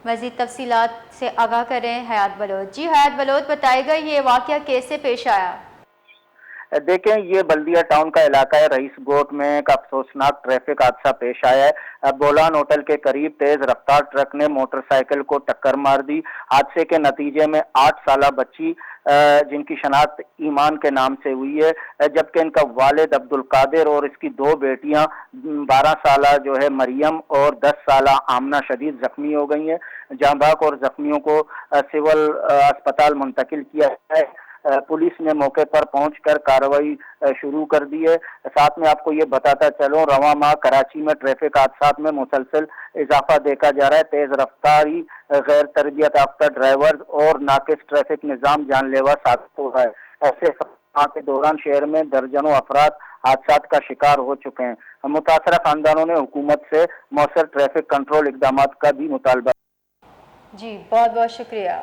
مزید تفصیلات سے آگاہ کریں حیات بلوچ۔ جی حیات بلوچ، بتائے گا یہ واقعہ کیسے پیش آیا؟ دیکھیں، یہ بلدیہ ٹاؤن کا علاقہ ہے۔ رئیس گوٹ میں ایک افسوسناک ٹریفک حادثہ پیش آیا ہے۔ بولان ہوٹل کے قریب تیز رفتار ٹرک نے موٹر سائیکل کو ٹکر مار دی۔ حادثے کے نتیجے میں 8 سالہ بچی جن کی شناخت ایمان کے نام سے ہوئی ہے، جبکہ ان کا والد عبدالقادر اور اس کی 2 بیٹیاں 12 سالہ جو ہے مریم اور 10 سالہ آمنہ شدید زخمی ہو گئی ہیں۔ جاں بحق اور زخمیوں کو سول اسپتال منتقل کیا ہے۔ پولیس نے موقع پر پہنچ کر کارروائی شروع کر دی ہے۔ ساتھ میں آپ کو یہ بتاتا چلوں، رواں ماہ کراچی میں ٹریفک حادثات میں مسلسل اضافہ دیکھا جا رہا ہے۔ تیز رفتاری، غیر تربیت یافتہ ڈرائیور اور ناقص ٹریفک نظام جان لیوا ثابت ہو رہا ہے۔ ایسے ماہ کے دوران شہر میں درجنوں افراد حادثات کا شکار ہو چکے ہیں۔ متاثرہ خاندانوں نے حکومت سے مؤثر ٹریفک کنٹرول اقدامات کا بھی مطالبہ۔ جی بہت بہت شکریہ۔